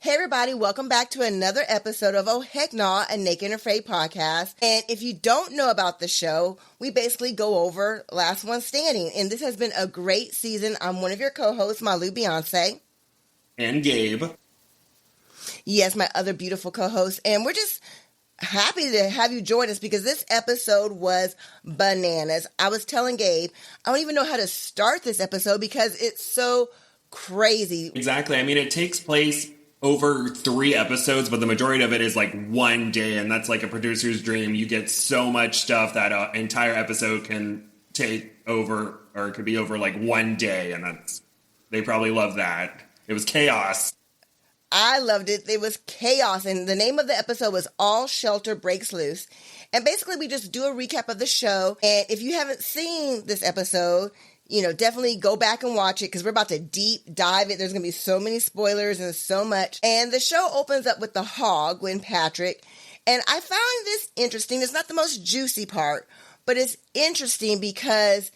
Hey everybody, welcome back to another episode of Oh Heck Nah, a Naked and Afraid podcast. And if you don't know about the show, we basically go over Last One Standing. And this has been a great season. I'm one of your co-hosts, Malu Beyonce. And Gabe. Yes, my other beautiful co-host. And we're just happy to have you join us because this episode was bananas. I was telling Gabe, I don't even know how to start this episode because it's so crazy. Exactly. I mean, it takes place over 3 episodes, but the majority of it is like one day, and that's like a producer's dream. You get so much stuff that an entire episode can take over, or it could be over like one day, and they probably love that. It was chaos. I loved it. It was chaos, and the name of the episode was All Shelter Breaks Loose. And basically, we just do a recap of the show, and if you haven't seen this episode, definitely go back and watch it because we're about to deep dive it. There's going to be so many spoilers and so much. And the show opens up with the hog, Gwen Patrick. And I found this interesting. It's not the most juicy part, but it's interesting because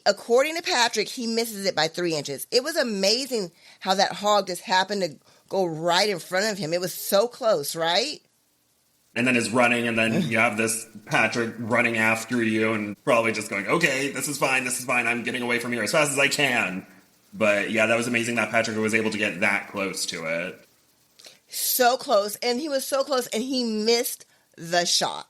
according to Patrick, he misses it by 3 inches. It was amazing how that hog just happened to go right in front of him. It was so close, right? And then is running, and then you have this Patrick running after you and probably just going, okay, this is fine, I'm getting away from here as fast as I can. But yeah, that was amazing that Patrick was able to get that close to it. So close, and he was so close, and he missed the shot.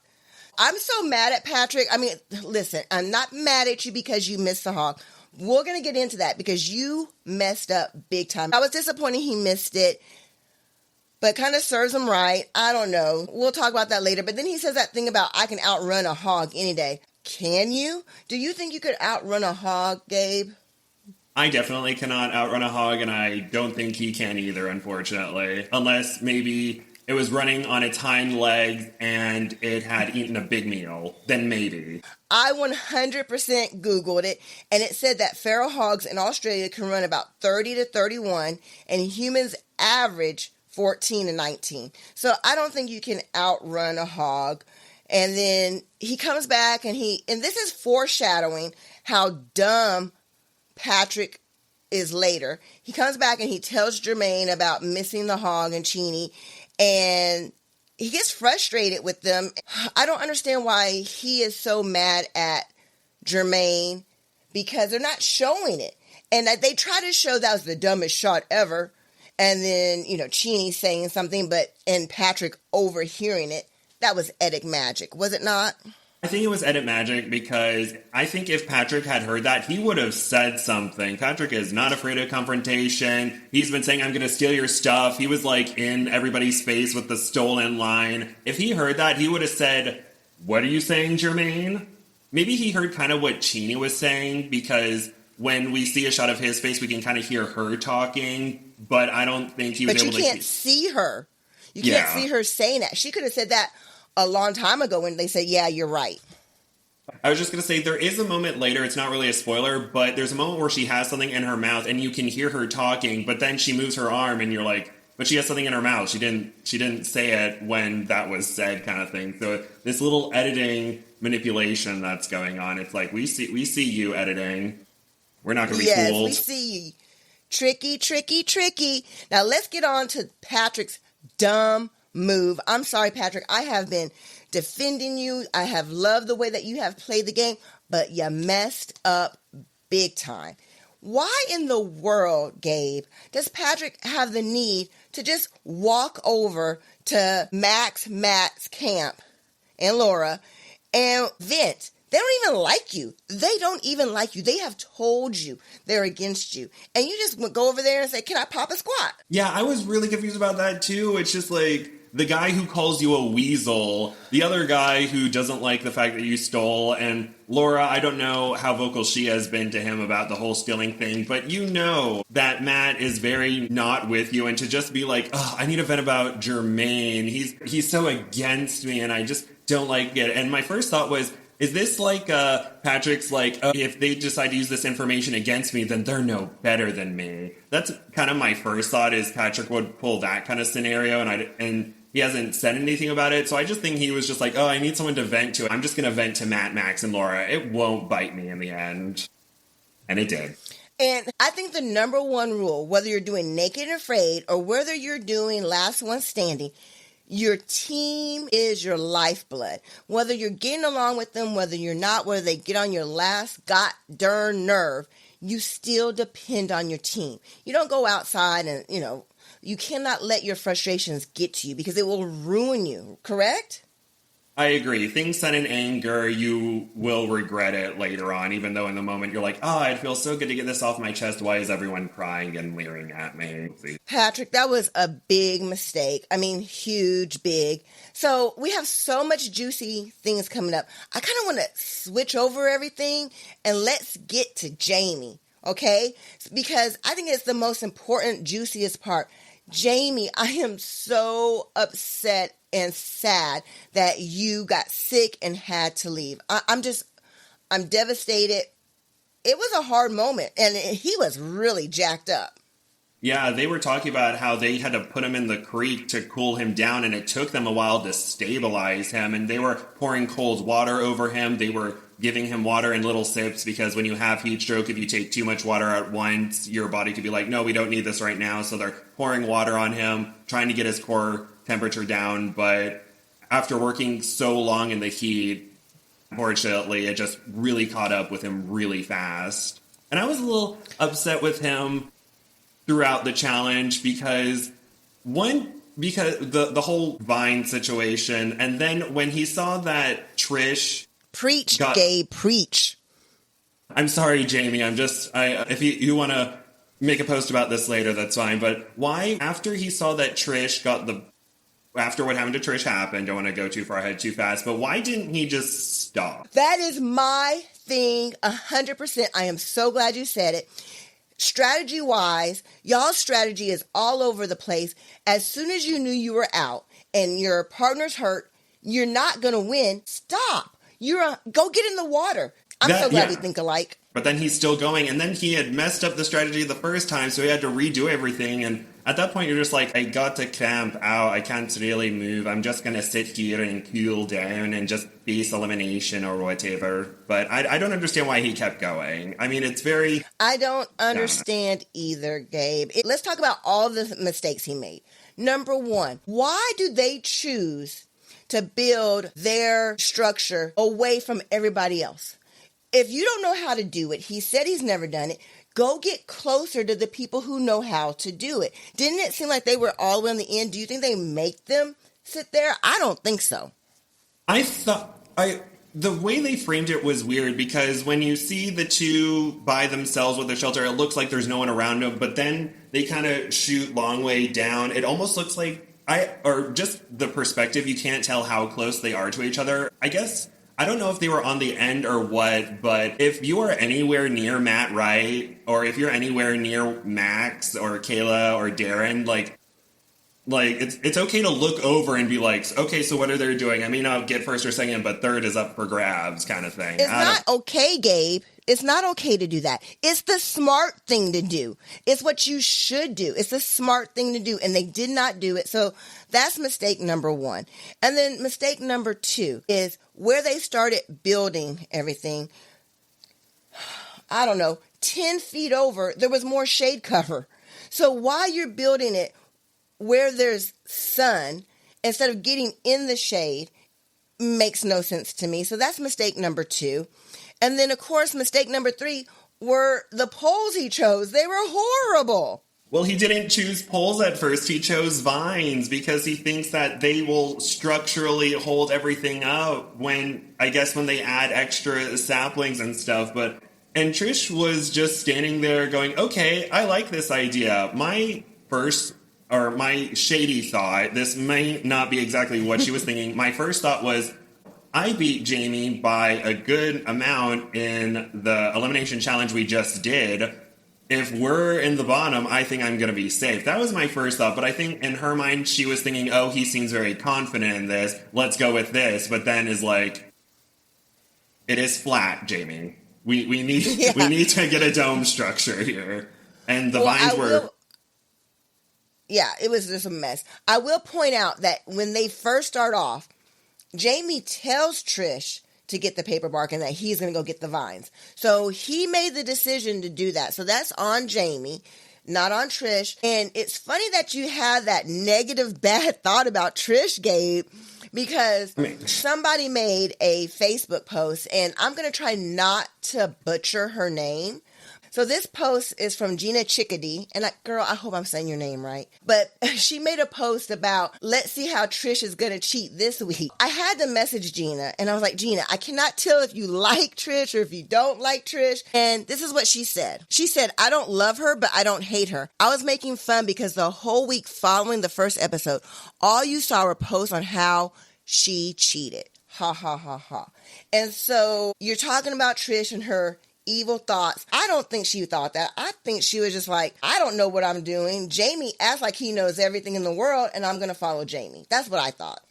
I'm so mad at Patrick. I mean, listen, I'm not mad at you because you missed the hog. We're going to get into that because you messed up big time. I was disappointed he missed it. But kind of serves him right. I don't know. We'll talk about that later. But then he says that thing about I can outrun a hog any day. Can you? Do you think you could outrun a hog, Gabe? I definitely cannot outrun a hog, and I don't think he can either, unfortunately. Unless maybe it was running on its hind legs and it had eaten a big meal. Then maybe. I 100% Googled it, and it said that feral hogs in Australia can run about 30 to 31, and humans average 14 and 19. So I don't think you can outrun a hog. And then he comes back and this is foreshadowing how dumb Patrick is later. He comes back and he tells Jermaine about missing the hog and Chini, and he gets frustrated with them. I don't understand why he is so mad at Jermaine because they're not showing it. And they try to show that was the dumbest shot ever. And then, Chini saying something, and Patrick overhearing it. That was edit magic, was it not? I think it was edit magic because I think if Patrick had heard that, he would have said something. Patrick is not afraid of confrontation. He's been saying, I'm going to steal your stuff. He was like in everybody's face with the stolen line. If he heard that, he would have said, what are you saying, Jermaine? Maybe he heard kind of what Chini was saying because when we see a shot of his face, we can kind of hear her talking. But I don't think he was able to... But you can't see her. You can't see her saying that. She could have said that a long time ago when they said, yeah, you're right. I was just going to say, there is a moment later, it's not really a spoiler, but there's a moment where she has something in her mouth and you can hear her talking, but then she moves her arm and you're like, but she has something in her mouth. She didn't say it when that was said kind of thing. So this little editing manipulation that's going on, it's like, we see you editing. We're not going to be fooled. Yes, we see you. Tricky, tricky, tricky. Now let's get on to Patrick's dumb move. I'm sorry, Patrick. I have been defending you. I have loved the way that you have played the game, but you messed up big time. Why in the world, Gabe, does Patrick have the need to just walk over to Matt's camp and Laura and vent? They don't even like you. They don't even like you. They have told you they're against you. And you just go over there and say, can I pop a squat? Yeah, I was really confused about that too. It's just like the guy who calls you a weasel, the other guy who doesn't like the fact that you stole, and Laura, I don't know how vocal she has been to him about the whole stealing thing, but you know that Matt is very not with you, and to just be like, oh, I need to vent about Jermaine. He's so against me, and I just don't like it. And my first thought was, is this like Patrick's like, oh, if they decide to use this information against me, then they're no better than me? That's kind of my first thought, is Patrick would pull that kind of scenario, and he hasn't said anything about it. So I just think he was just like, oh, I need someone to vent to. I'm just going to vent to Matt, Max, and Laura. It won't bite me in the end. And it did. And I think the number one rule, whether you're doing Naked and Afraid or whether you're doing Last One Standing, your team is your lifeblood. Whether you're getting along with them, whether you're not, whether they get on your last god darn nerve, you still depend on your team. You don't go outside and, you cannot let your frustrations get to you because it will ruin you, correct? I agree. Things said in anger, you will regret it later on, even though in the moment you're like, oh, I'd feel so good to get this off my chest. Why is everyone crying and leering at me? Patrick, that was a big mistake. I mean, huge, big. So we have so much juicy things coming up. I kind of want to switch over everything and let's get to Jamie, okay? Because I think it's the most important, juiciest part. Jamie, I am so upset and sad that you got sick and had to leave. I'm devastated. It was a hard moment, and he was really jacked up. Yeah, they were talking about how they had to put him in the creek to cool him down, and it took them a while to stabilize him, and they were pouring cold water over him. They were giving him water in little sips because when you have heat stroke, if you take too much water at once, your body could be like, no, we don't need this right now. So they're pouring water on him, trying to get his core temperature down. But after working so long in the heat, unfortunately, it just really caught up with him really fast. And I was a little upset with him throughout the challenge because the whole Vine situation, and then when he saw that Trish Gabe, preach. I'm sorry, Jamie. If you want to make a post about this later, that's fine. But why, after he saw that Trish after what happened to Trish happened, don't want to go too far ahead too fast, but why didn't he just stop? That is my thing, 100%. I am so glad you said it. Strategy-wise, y'all's strategy is all over the place. As soon as you knew you were out and your partner's hurt, you're not going to win. Stop. Go get in the water. I'm so glad we think alike. But then he's still going, and then he had messed up the strategy the first time, so he had to redo everything, and at that point you're just like, I got to camp out, I can't really move, I'm just going to sit here and cool down and just face elimination or whatever. But I don't understand why he kept going. I mean, it's very... I don't understand either, Gabe. Let's talk about all the mistakes he made. Number one, why do they choose to build their structure away from everybody else? If you don't know how to do it, he said he's never done it, go get closer to the people who know how to do it. Didn't it seem like they were all the way on the end? Do you think they make them sit there? I don't think so. The way they framed it was weird because when you see the two by themselves with their shelter, it looks like there's no one around them, but then they kind of shoot long way down. It almost looks like just the perspective, you can't tell how close they are to each other. I guess, I don't know if they were on the end or what, but if you are anywhere near Matt Wright, or if you're anywhere near Max or Kayla or Darren, like it's okay to look over and be like, okay, so what are they doing? I may not get first or second, but third is up for grabs, kind of thing. It's not okay, Gabe. It's not okay to do that. It's the smart thing to do. It's what you should do. It's the smart thing to do, and they did not do it. So that's mistake number one. And then mistake number two is where they started building everything. I don't know, 10 feet over, there was more shade cover. So while you're building it where there's sun, instead of getting in the shade, makes no sense to me. So that's mistake number two. And then, of course, mistake number three were the poles he chose. They were horrible. Well, he didn't choose poles at first. He chose vines because he thinks that they will structurally hold everything up when they add extra saplings and stuff. And Trish was just standing there going, okay, I like this idea. My shady thought, this may not be exactly what she was thinking. My first thought was, I beat Jamie by a good amount in the elimination challenge we just did. If we're in the bottom, I think I'm going to be safe. That was my first thought, but I think in her mind, she was thinking, oh, he seems very confident in this. Let's go with this. But then is like, it is flat, Jamie. We need to get a dome structure here. And the vines were... Yeah, it was just a mess. I will point out that when they first start off, Jamie tells Trish to get the paper bark and that he's going to go get the vines. So he made the decision to do that. So that's on Jamie, not on Trish. And it's funny that you have that negative, bad thought about Trish, Gabe, because somebody made a Facebook post, and I'm going to try not to butcher her name. So this post is from Gina Chickadee, and girl, I hope I'm saying your name right. But she made a post about, let's see how Trish is going to cheat this week. I had to message Gina, and I was like, Gina, I cannot tell if you like Trish or if you don't like Trish. And this is what she said. She said, I don't love her, but I don't hate her. I was making fun because the whole week following the first episode, all you saw were posts on how she cheated. Ha, ha, ha, ha. And so you're talking about Trish and her evil thoughts. I don't think she thought that. I think she was just like, I don't know what I'm doing. Jamie acts like he knows everything in the world, and I'm going to follow Jamie. That's what I thought.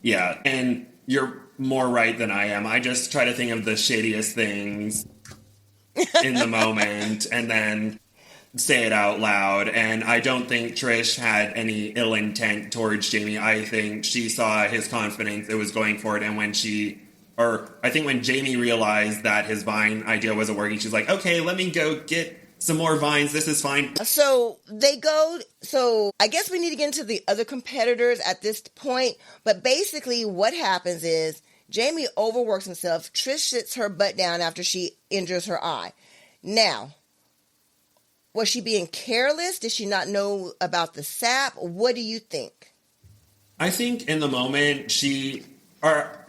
Yeah, and you're more right than I am. I just try to think of the shadiest things in the moment and then say it out loud. And I don't think Trish had any ill intent towards Jamie. I think she saw his confidence, it was going for it, and I think when Jamie realized that his vine idea wasn't working, she's like, okay, let me go get some more vines. This is fine. So I guess we need to get into the other competitors at this point. But basically what happens is Jamie overworks himself. Trish sits her butt down after she injures her eye. Now, was she being careless? Did she not know about the sap? What do you think? I think in the moment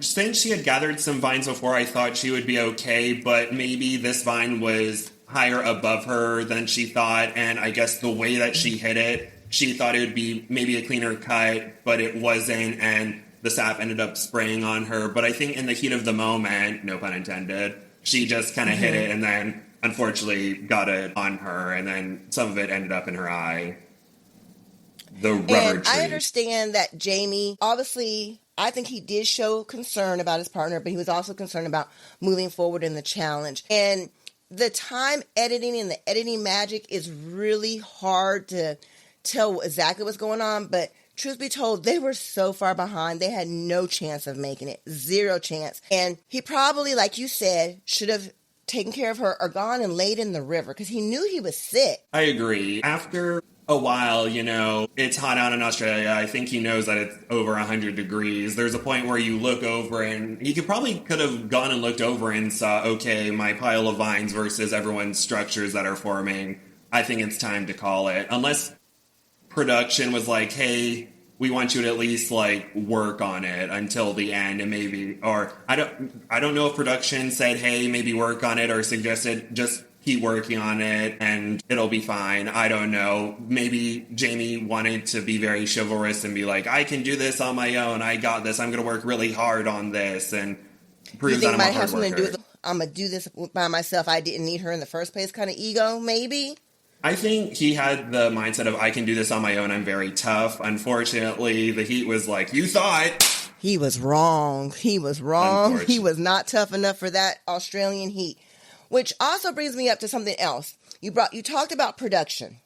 since she had gathered some vines before, I thought she would be okay, but maybe this vine was higher above her than she thought, and I guess the way that she hit it, she thought it would be maybe a cleaner cut, but it wasn't, and the sap ended up spraying on her. But I think in the heat of the moment, no pun intended, she just kind of hit it, and then unfortunately got it on her, and then some of it ended up in her eye. The rubber tree. I understand that Jamie, obviously, I think he did show concern about his partner, but he was also concerned about moving forward in the challenge. And the time editing and the editing magic is really hard to tell exactly what's going on. But truth be told, they were so far behind. They had no chance of making it. Zero chance. And he probably, like you said, should have taken care of her or gone and laid in the river because he knew he was sick. I agree. After a while, it's hot out in Australia. I think he knows that it's over 100 degrees. There's a point where you look over and he could have gone and looked over and saw, okay, my pile of vines versus everyone's structures that are forming. I think it's time to call it. Unless production was like, hey, we want you to at least work on it until the end, and maybe, or I don't know if production said, hey, maybe work on it, or suggested just keep working on it and it'll be fine. I don't know. Maybe Jamie wanted to be very chivalrous and be like, I can do this on my own. I got this. I'm going to work really hard on this and prove that I'm a hard worker. I'm going to do this by myself. I didn't need her in the first place kind of ego, maybe. I think he had the mindset of, I can do this on my own. I'm very tough. Unfortunately, the heat was like, you thought. He was wrong. He was not tough enough for that Australian heat. Which also brings me up to something else. You talked about production.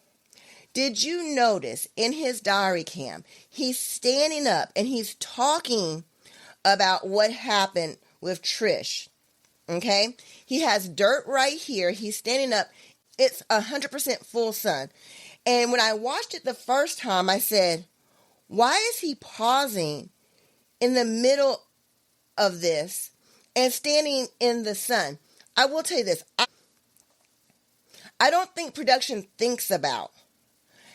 Did you notice in his diary cam, he's standing up and he's talking about what happened with Trish. Okay? He has dirt right here. He's standing up. It's 100% full sun. And when I watched it the first time, I said, why is he pausing in the middle of this and standing in the sun? I will tell you this. I don't think production thinks about,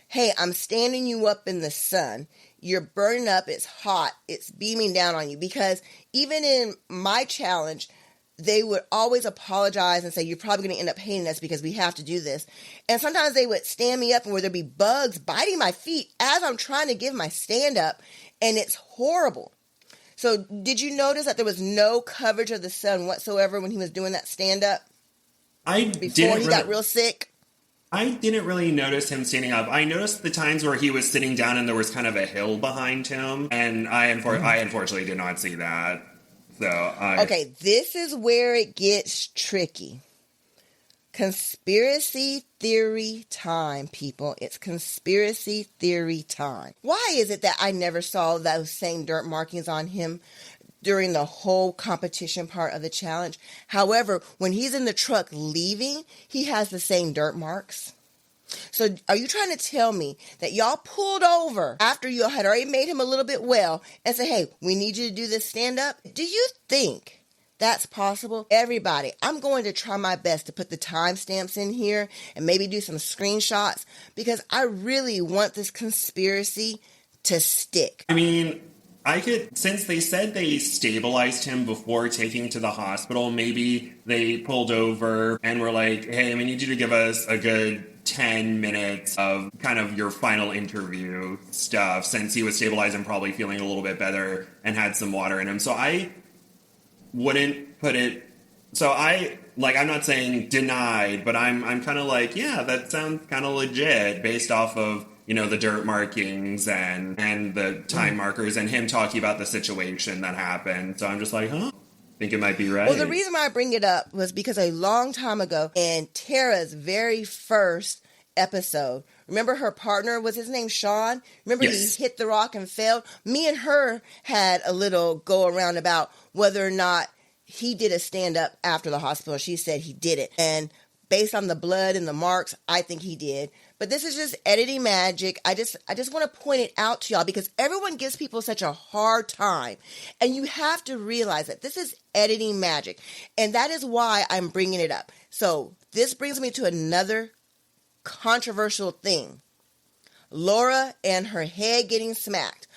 hey, I'm standing you up in the sun. You're burning up. It's hot. It's beaming down on you. Because even in my challenge, they would always apologize and say, you're probably going to end up hating us because we have to do this. And sometimes they would stand me up and where there'd be bugs biting my feet as I'm trying to give my stand up. And it's horrible. So did you notice that there was no coverage of the sun whatsoever when he was doing that stand-up? Before he got real sick? I didn't really notice him standing up. I noticed the times where he was sitting down and there was kind of a hill behind him. And I unfortunately did not see that. Okay, this is where it gets tricky. Conspiracy theory time, people. It's conspiracy theory time. Why is it that I never saw those same dirt markings on him during the whole competition part of the challenge. However, when he's in the truck leaving, he has the same dirt marks. So are you trying to tell me that y'all pulled over after you had already made him a little bit well and said, hey, we need you to do this stand up? Do you think that's possible? Everybody, I'm going to try my best to put the timestamps in here and maybe do some screenshots because I really want this conspiracy to stick. I mean, since they said they stabilized him before taking to the hospital, maybe they pulled over and were like, hey, we need you to give us a good 10 minutes of kind of your final interview stuff, since he was stabilized and probably feeling a little bit better and had some water in him. So I wouldn't put it, I'm not saying denied, but I'm kind of like, yeah, that sounds kind of legit based off of, the dirt markings and the time markers and him talking about the situation that happened. So I'm just like, I think it might be right. Well, the reason why I bring it up was because a long time ago in Tara's very first episode, remember her partner, was his name Sean? Remember yes. He hit the rock and failed? Me and her had a little go around about whether or not he did a stand up after the hospital. She said he didn't. And based on the blood and the marks, I think he did. But this is just editing magic. I just want to point it out to y'all because everyone gives people such a hard time. And you have to realize that this is editing magic. And that is why I'm bringing it up. So this brings me to another controversial thing. Laura and her head getting smacked.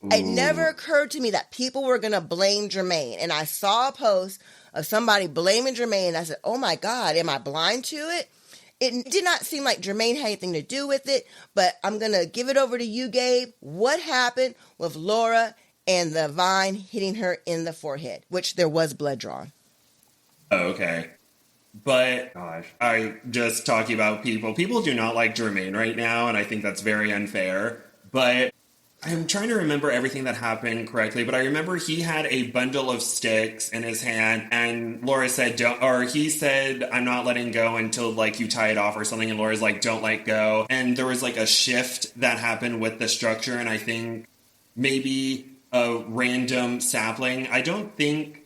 Ooh. It never occurred to me that people were going to blame Jermaine. And I saw a post of somebody blaming Jermaine. I said, oh my God, am I blind to it? It did not seem like Jermaine had anything to do with it, but I'm going to give it over to you, Gabe. What happened with Laura and the vine hitting her in the forehead, which there was blood drawn? Oh, okay. But, gosh, I just talking about people. People do not like Jermaine right now, and I think that's very unfair. But I'm trying to remember everything that happened correctly, but I remember he had a bundle of sticks in his hand, and Laura said, he said, I'm not letting go until, you tie it off or something, and Laura's like, don't let go. And there was, a shift that happened with the structure, and I think maybe a random sapling. I don't think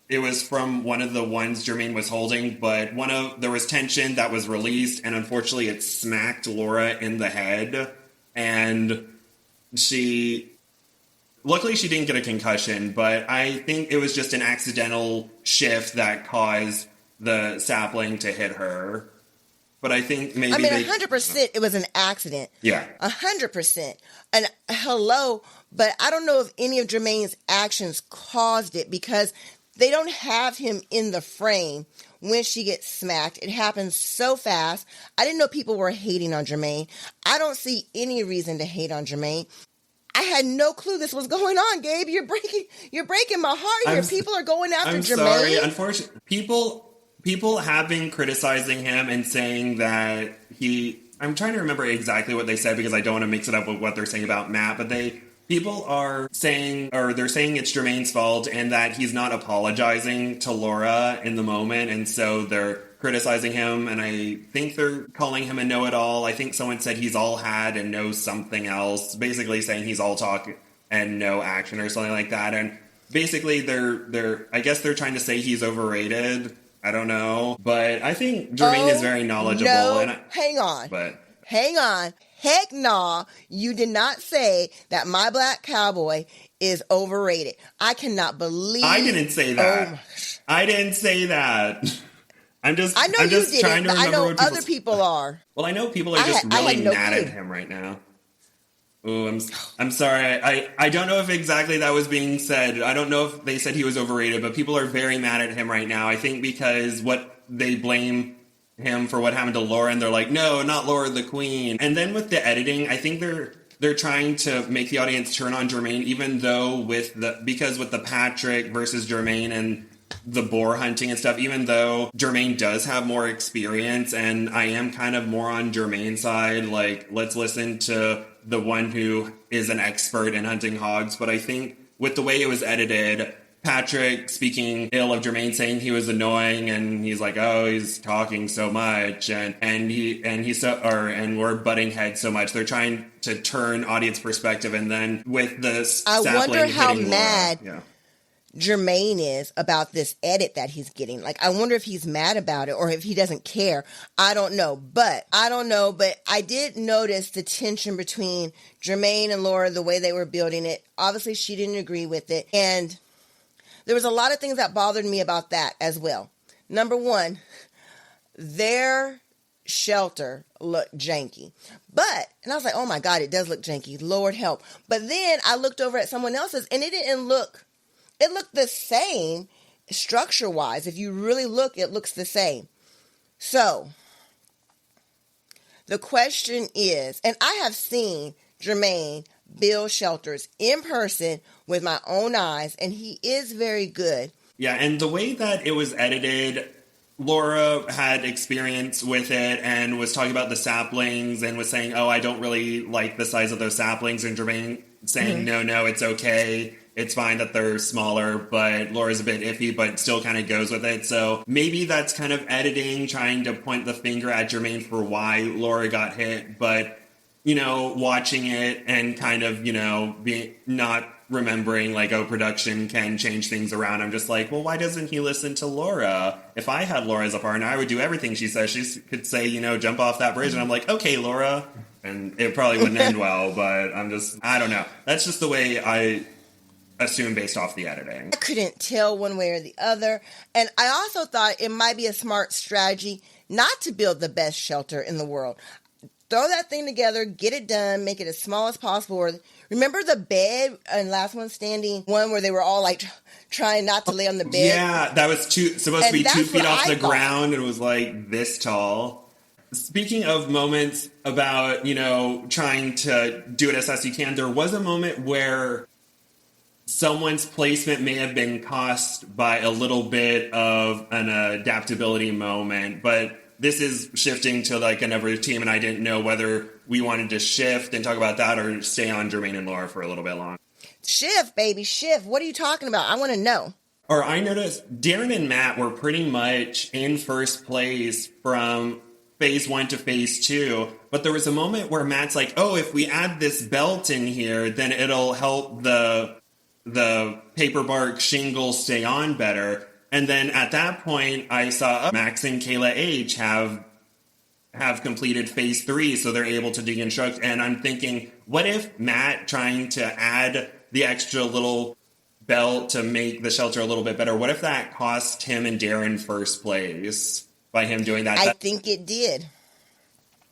it was from one of the ones Jermaine was holding, but there was tension that was released, and unfortunately it smacked Laura in the head, and luckily she didn't get a concussion, but I think it was just an accidental shift that caused the sapling to hit her. But I think maybe 100% it was an accident. Yeah. 100%. And hello, but I don't know if any of Jermaine's actions caused it because they don't have him in the frame when she gets smacked. It happens so fast. I didn't know people were hating on Jermaine. I don't see any reason to hate on Jermaine. I had no clue this was going on, Gabe. You're breaking my heart here. People are going after Jermaine. I'm sorry. Unfortunately, people have been criticizing him and saying that I'm trying to remember exactly what they said because I don't want to mix it up with what they're saying about Matt, but people are saying, or they're saying it's Jermaine's fault and that he's not apologizing to Laura in the moment, and so they're criticizing him, and I think they're calling him a know-it-all. I think someone said he's all had and knows something else, basically saying he's all talk and no action or something like that, and basically I guess they're trying to say he's overrated. I don't know, but I think Jermaine is very knowledgeable. No, hang on. Heck nah, you did not say that My Black Cowboy is overrated. I cannot believe... I didn't say that. I didn't say that. I'm just trying to remember I know other people are. Well, I know people are just really mad at him right now. Ooh, I'm sorry. I don't know if exactly that was being said. I don't know if they said he was overrated, but people are very mad at him right now. I think because they blame him for what happened to Laura, and they're like, no, not Laura the Queen. And then with the editing, I think they're trying to make the audience turn on Jermaine, even though with the Patrick versus Jermaine and the boar hunting and stuff, even though Jermaine does have more experience, and I am kind of more on Jermaine's side, let's listen to the one who is an expert in hunting hogs. But I think with the way it was edited, Patrick speaking ill of Jermaine, saying he was annoying, and he's like, oh, he's talking so much, and we're butting heads so much. They're trying to turn audience perspective, and then with the I wonder how mad. Yeah. Jermaine is about this edit that he's getting. Like, I wonder if he's mad about it or if he doesn't care. I don't know. But I did notice the tension between Jermaine and Laura, the way they were building it. Obviously, she didn't agree with it. And there was a lot of things that bothered me about that as well. Number one, their shelter looked janky. And I was like, oh my God, it does look janky. Lord help. But then I looked over at someone else's and it looked the same structure-wise. If you really look, it looks the same. So, the question is, and I have seen Jermaine build shelters in person with my own eyes, and he is very good. Yeah, and the way that it was edited, Laura had experience with it and was talking about the saplings and was saying, oh, I don't really like the size of those saplings, and Jermaine saying, no, it's okay. It's fine that they're smaller, but Laura's a bit iffy, but still kind of goes with it. So maybe that's kind of editing, trying to point the finger at Jermaine for why Laura got hit. But, watching it and kind of, being not remembering like, oh, production can change things around. I'm just like, well, why doesn't he listen to Laura? If I had Laura as a partner, I would do everything she says. She could say, jump off that bridge. And I'm like, okay, Laura. And it probably wouldn't end well, but I don't know. That's just the way I assume based off the editing. I couldn't tell one way or the other. And I also thought it might be a smart strategy not to build the best shelter in the world. Throw that thing together, get it done, make it as small as possible. Remember the bed in Last One Standing, one where they were all like trying not to lay on the bed? Yeah, that was supposed to be 2 feet off the ground and it was like this tall. Speaking of moments about, trying to do it as best you can, there was a moment where someone's placement may have been cost by a little bit of an adaptability moment, but this is shifting to like another team, and I didn't know whether we wanted to shift and talk about that or stay on Jermaine and Laura for a little bit longer. Shift, baby, shift. What are you talking about? I want to know. Or I noticed Darren and Matt were pretty much in first place from phase 1 to phase 2, but there was a moment where Matt's like, oh, if we add this belt in here, then it'll help the paper bark shingle stay on better. And then at that point, I saw Max and Kayla H have completed phase 3, so they're able to deconstruct. And I'm thinking, what if Matt trying to add the extra little belt to make the shelter a little bit better, what if that cost him and Darren first place by him doing that? I think it did.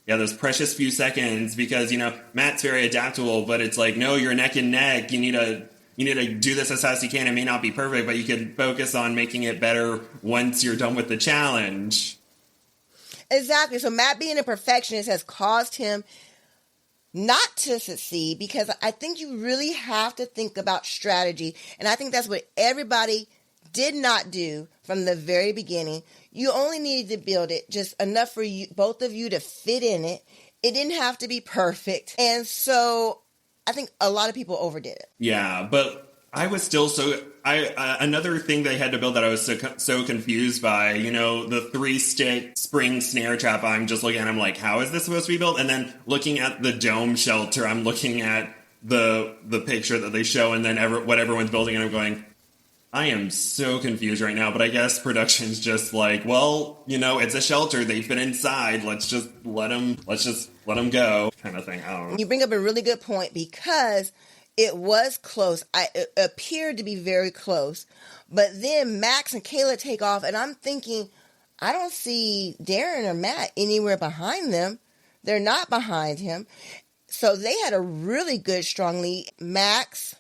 Yeah, those precious few seconds, because, Matt's very adaptable, but it's like, no, you're neck and neck. You need to do this as fast as you can. It may not be perfect, but you can focus on making it better once you're done with the challenge. Exactly. So Matt being a perfectionist has caused him not to succeed, because I think you really have to think about strategy. And I think that's what everybody did not do from the very beginning. You only needed to build it just enough for you, both of you, to fit in it. It didn't have to be perfect. And so I think a lot of people overdid it. Yeah, but I was still another thing they had to build that I was so confused by, the 3-stick spring snare trap. I'm just looking at it, I'm like, how is this supposed to be built? And then looking at the dome shelter, I'm looking at the picture that they show, and then what everyone's building, and I'm going, I am so confused right now. But I guess production's just like, well, it's a shelter. They fit inside. Let's just let them go, kind of thing. I don't know. You bring up a really good point, because it was close. It appeared to be very close. But then Max and Kayla take off, and I'm thinking, I don't see Darren or Matt anywhere behind them. They're not behind him. So they had a really good, strong lead. Max,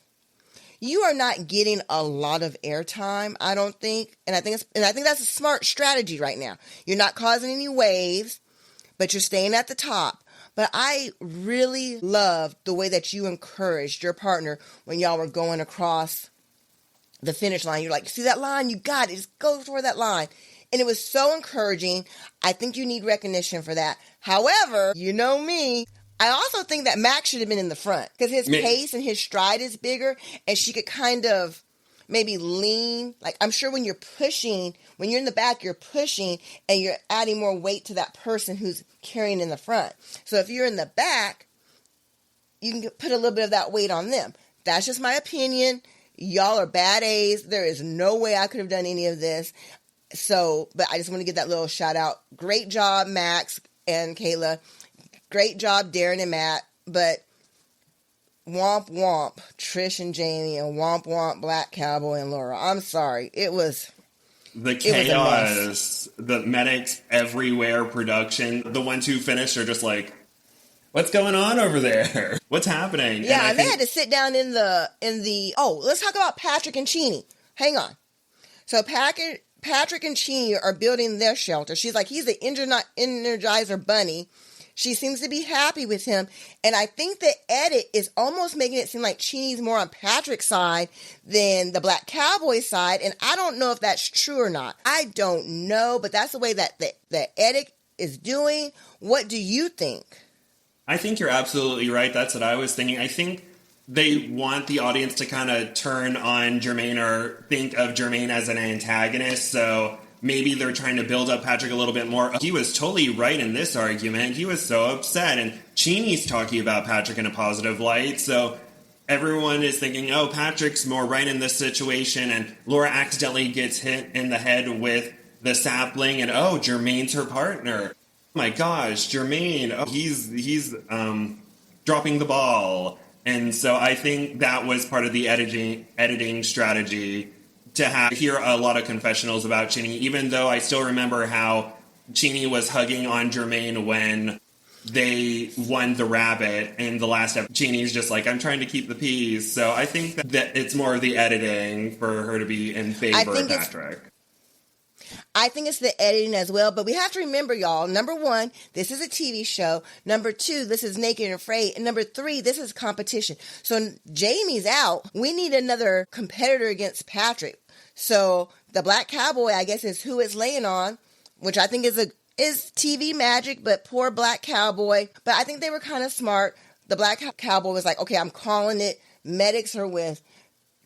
you are not getting a lot of airtime, I don't think. And I think that's a smart strategy right now. You're not causing any waves, but you're staying at the top. But I really loved the way that you encouraged your partner when y'all were going across the finish line. You're like, see that line? You got it. Just go toward that line. And it was so encouraging. I think you need recognition for that. However, you know me, I also think that Max should have been in the front, because his pace and his stride is bigger, and she could kind of maybe lean. Like, I'm sure when you're pushing, when you're in the back, you're pushing and you're adding more weight to that person who's carrying in the front. So if you're in the back, you can put a little bit of that weight on them. That's just my opinion. Y'all are bad A's. There is no way I could have done any of this. So, but I just want to give that little shout out. Great job, Max and Kayla. Great job, Darren and Matt. But womp womp, Trish and Jamie, and womp womp, Black Cowboy and Laura. I'm sorry. It was the chaos, the medics everywhere production. The ones who finished are just like, what's going on over there? What's happening? Yeah, and they had to sit down in the. Oh, let's talk about Patrick and Chini. Hang on. So Patrick and Chini are building their shelter. She's like, he's the Energizer Bunny. She seems to be happy with him. And I think the edit is almost making it seem like Chini's more on Patrick's side than the Black Cowboy side. And I don't know if that's true or not. I don't know, but that's the way that the edit is doing. What do you think? I think you're absolutely right. That's what I was thinking. I think they want the audience to kind of turn on Jermaine or think of Jermaine as an antagonist. So maybe they're trying to build up Patrick a little bit more. He was totally right in this argument. He was so upset. And Chini's talking about Patrick in a positive light. So everyone is thinking, oh, Patrick's more right in this situation. And Laura accidentally gets hit in the head with the sapling. And, oh, Jermaine's her partner. Oh, my gosh, Jermaine. Oh, he's dropping the ball. And so I think that was part of the editing strategy to hear a lot of confessionals about Chini, even though I still remember how Chini was hugging on Jermaine when they won the rabbit in the last episode. Chini's just like, I'm trying to keep the peace. So I think that it's more of the editing for her to be in favor of Patrick. I think it's the editing as well, but we have to remember, y'all, number one, this is a TV show. Number two, this is Naked and Afraid. And number three, this is competition. So Jamie's out. We need another competitor against Patrick. So the Black Cowboy, I guess, is who it's laying on, which I think is TV magic, but poor Black Cowboy. But I think they were kind of smart. The Black Cowboy was like, okay, I'm calling it. Medics are with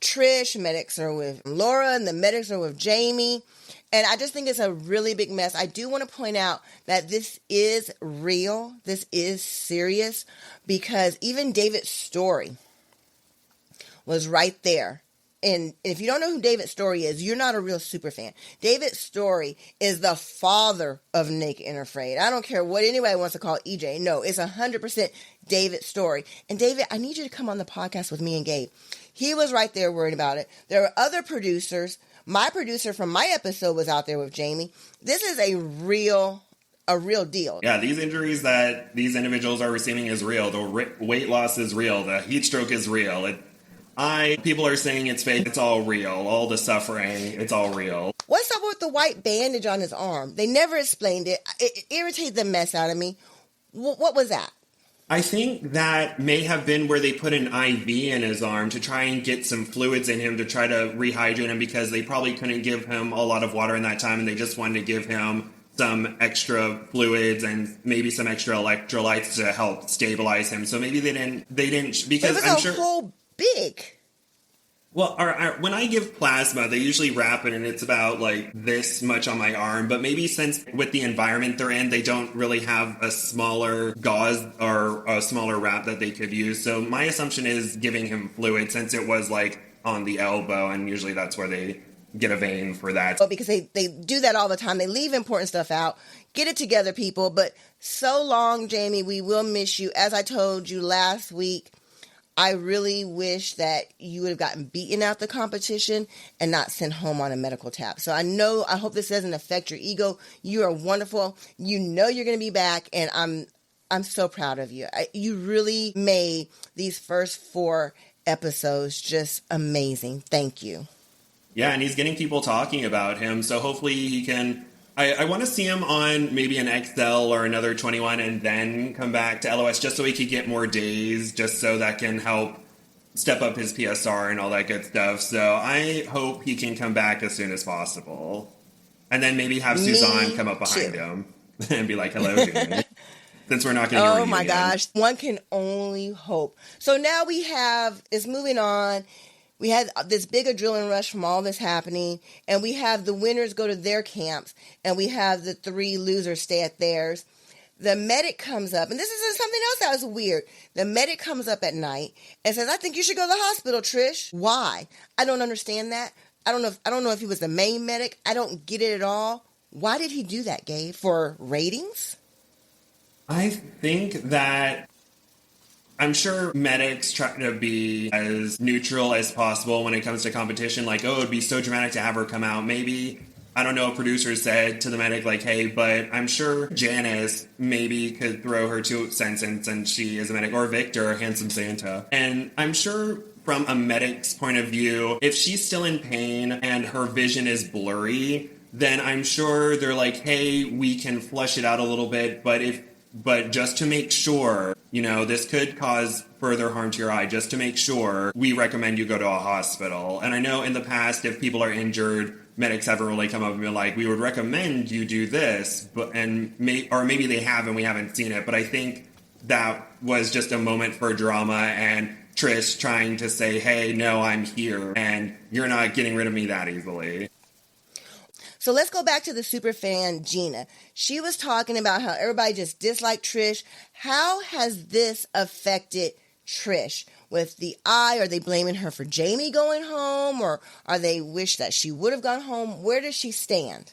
Trish, medics are with Laura, and the medics are with Jamie. And I just think it's a really big mess. I do want to point out that this is real. This is serious because even David Story was right there. And if you don't know who David Story is, you're not a real super fan. David Story is the father of Naked and Afraid. I don't care what anybody wants to call EJ. No, it's 100% David Story. And David, I need you to come on the podcast with me and Gabe. He was right there worried about it. There were other producers. My producer from my episode was out there with Jamie. This is a real deal. Yeah, these injuries that these individuals are receiving is real. The weight loss is real. The heat stroke is real. People are saying it's fake. It's all real. All the suffering, it's all real. What's up with the white bandage on his arm? They never explained it. It irritated the mess out of me. What was that? I think that may have been where they put an IV in his arm to try and get some fluids in him to try to rehydrate him because they probably couldn't give him a lot of water in that time and they just wanted to give him some extra fluids and maybe some extra electrolytes to help stabilize him. So maybe they didn't because it was whole big. Well, when I give plasma, they usually wrap it and it's about like this much on my arm. But maybe since with the environment they're in, they don't really have a smaller gauze or a smaller wrap that they could use. So my assumption is giving him fluid since it was like on the elbow. And usually that's where they get a vein for that. Well, because they do that all the time. They leave important stuff out. Get it together, people. But so long, Jamie. We will miss you. As I told you last week, I really wish that you would have gotten beaten out the competition and not sent home on a medical tap. So I hope this doesn't affect your ego. You are wonderful. You know you're going to be back, and I'm so proud of you. You really made these first 4 episodes just amazing. Thank you. Yeah, and he's getting people talking about him, so hopefully he can... I want to see him on maybe an XL or another 21 and then come back to LOS just so he could get more days, just so that can help step up his PSR and all that good stuff. So I hope he can come back as soon as possible. And then maybe have Suzanne come up behind him and be like, hello, Jamie. Since we're not going to Oh my gosh, one can only hope. So now it's moving on. We had this big adrenaline rush from all this happening, and we have the winners go to their camps, and we have the 3 losers stay at theirs. The medic comes up, and this is something else that was weird. The medic comes up at night and says, I think you should go to the hospital, Trish. Why? I don't understand that. I don't know if he was the main medic. I don't get it at all. Why did he do that, Gabe? For ratings? I think that I'm sure medics try to be as neutral as possible when it comes to competition. Like, oh, it'd be so dramatic to have her come out. Maybe, I don't know, a producer said to the medic, like, hey, but I'm sure Janice maybe could throw her 2 cents in since she is a medic, or Victor, Handsome Santa. And I'm sure from a medic's point of view, if she's still in pain and her vision is blurry, then I'm sure they're like, hey, we can flush it out a little bit, but just to make sure, you know, this could cause further harm to your eye, just to make sure, we recommend you go to a hospital. And I know in the past, if people are injured, medics haven't really come up and been like, we would recommend you do this, or maybe they have and we haven't seen it. But I think that was just a moment for drama and Trish trying to say, hey, no, I'm here, and you're not getting rid of me that easily. So let's go back to the superfan, Gina. She was talking about how everybody just disliked Trish. How has this affected Trish? With the eye, are they blaming her for Jamie going home, or are they wish that she would have gone home? Where does she stand?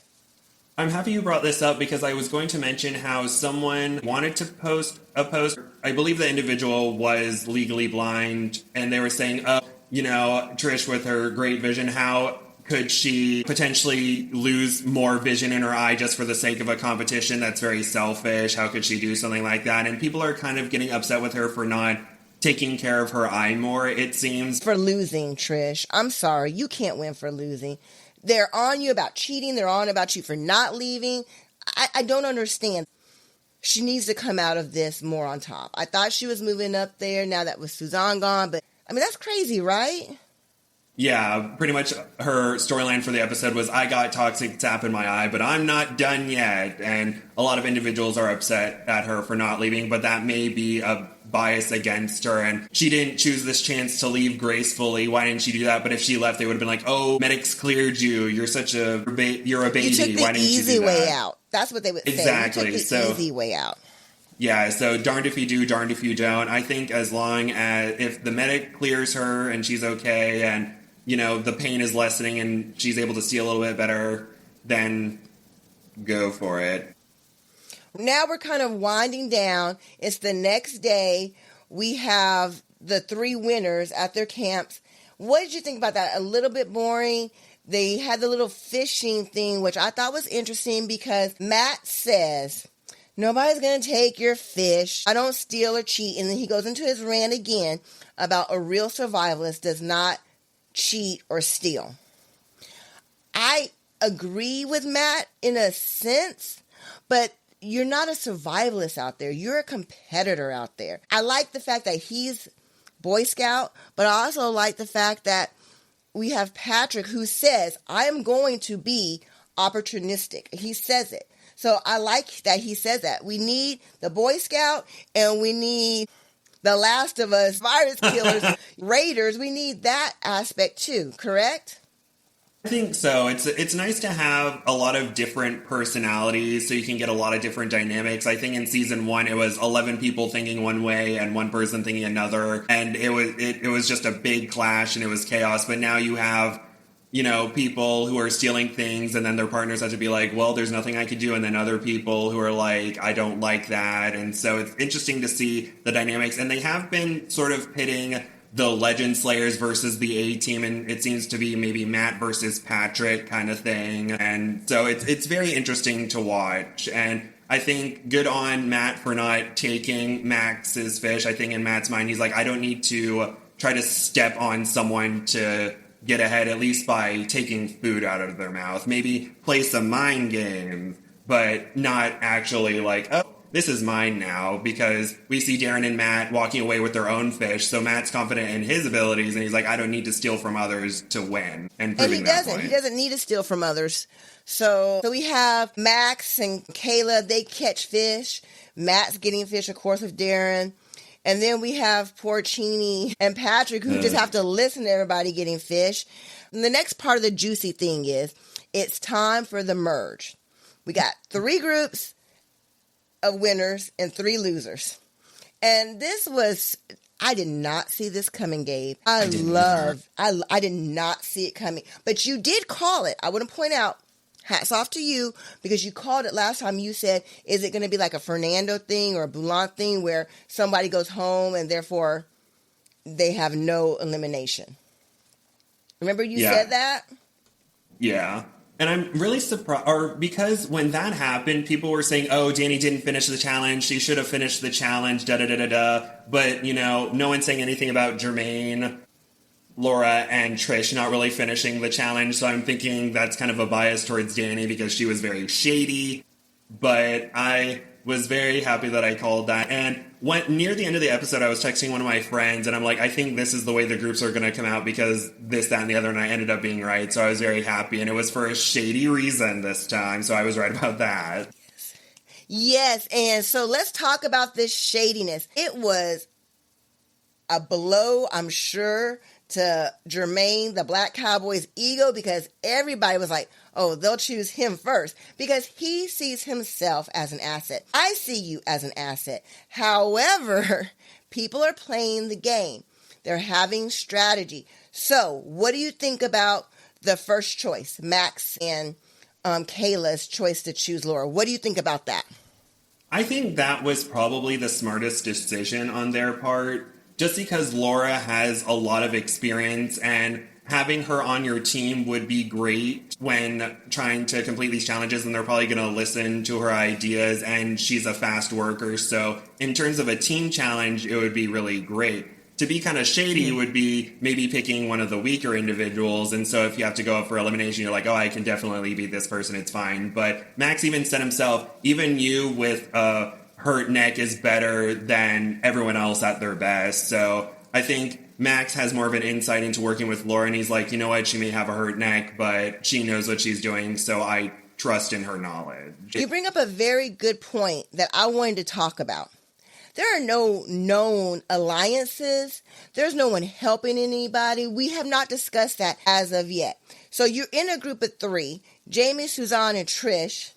I'm happy you brought this up because I was going to mention how someone wanted to post a post. I believe the individual was legally blind, and they were saying, oh, you know, Trish with her great vision, how could she potentially lose more vision in her eye just for the sake of a competition? That's very selfish. How could she do something like that? And people are kind of getting upset with her for not taking care of her eye more, it seems. For losing, Trish. I'm sorry. You can't win for losing. They're on you about cheating. They're on about you for not leaving. I don't understand. She needs to come out of this more on top. I thought she was moving up there now that with Suzanne gone, but I mean, that's crazy, right? Yeah, pretty much her storyline for the episode was, I got toxic sap in my eye, but I'm not done yet. And a lot of individuals are upset at her for not leaving, but that may be a bias against her. And she didn't choose this chance to leave gracefully. Why didn't she do that? But if she left, they would have been like, oh, medics cleared you. You're a baby. You took the easy way out. That's what they would say. Exactly. You took the easy way out. Yeah, so darned if you do, darned if you don't. I think as long as, if the medic clears her and she's okay and, you know, the pain is lessening and she's able to see a little bit better, then go for it. Now we're kind of winding down. It's the next day. We have the 3 winners at their camps. What did you think about that? A little bit boring. They had the little fishing thing, which I thought was interesting because Matt says, nobody's going to take your fish. I don't steal or cheat. And then he goes into his rant again about a real survivalist does not cheat or steal. I agree with Matt in a sense, but you're not a survivalist out there. You're a competitor out there. I like the fact that he's Boy Scout, but I also like the fact that we have Patrick who says, I am going to be opportunistic. He says it. So I like that he says that. We need the Boy Scout and we need the Last of Us, virus killers, raiders. We need that aspect too, correct? I think so. It's nice to have a lot of different personalities so you can get a lot of different dynamics. I think in season 1 it was 11 people thinking one way and one person thinking another, and it was just a big clash and it was chaos. But now you have, you know, people who are stealing things and then their partners have to be like, well, there's nothing I could do, and then other people who are like, I don't like that. And so it's interesting to see the dynamics, and they have been sort of pitting the Legend Slayers versus the A-Team, and it seems to be maybe Matt versus Patrick kind of thing. And so it's very interesting to watch. And I think good on Matt for not taking Max's fish. I think in Matt's mind, he's like, I don't need to try to step on someone to get ahead, at least by taking food out of their mouth. Maybe play some mind games, but not actually like, oh, this is mine now, because we see Darren and Matt walking away with their own fish, so Matt's confident in his abilities, and he's like, I don't need to steal from others to win. And he doesn't. He doesn't need to steal from others. So we have Max and Kayla, they catch fish. Matt's getting fish, of course, with Darren. And then we have Porcini and Patrick who just have to listen to everybody getting fish. And the next part of the juicy thing is it's time for the merge. We got 3 groups. of winners and 3 losers. And this was, I did not see this coming, Gabe. I did not see it coming. But you did call it. I want to point out, hats off to you, because you called it last time. You said, is it going to be like a Fernando thing or a Boulan thing where somebody goes home and therefore they have no elimination? Remember you said that? Yeah. And I'm really surprised, because when that happened, people were saying, oh, Danny didn't finish the challenge. She should have finished the challenge, da-da-da-da-da. But, no one's saying anything about Jermaine, Laura, and Trish not really finishing the challenge. So I'm thinking that's kind of a bias towards Danny because she was very shady. But I was very happy that I called that. And near the end of the episode, I was texting one of my friends, and I'm like, I think this is the way the groups are going to come out because this, that, and the other, and I ended up being right. So I was very happy, and it was for a shady reason this time, so I was right about that. Yes, and so let's talk about this shadiness. It was a blow, I'm sure, to Jermaine, the Black Cowboy's ego, because everybody was like, oh, they'll choose him first because he sees himself as an asset. I see you as an asset. However, people are playing the game. They're having strategy. So what do you think about the first choice, Max and Kayla's choice to choose Laura? What do you think about that? I think that was probably the smartest decision on their part, just because Laura has a lot of experience, and having her on your team would be great when trying to complete these challenges, and they're probably going to listen to her ideas, and she's a fast worker. So in terms of a team challenge, it would be really great. To be kind of shady would be maybe picking one of the weaker individuals, and so if you have to go up for elimination, you're like, oh, I can definitely beat this person, it's fine. But Max even said himself, even you with hurt neck is better than everyone else at their best. So I think Max has more of an insight into working with Laura, and he's like, you know what, she may have a hurt neck, but she knows what she's doing, so I trust in her knowledge. You bring up a very good point that I wanted to talk about. There are no known alliances. There's no one helping anybody. We have not discussed that as of yet. So you're in a group of 3, Jamie, Suzanne, and Trish.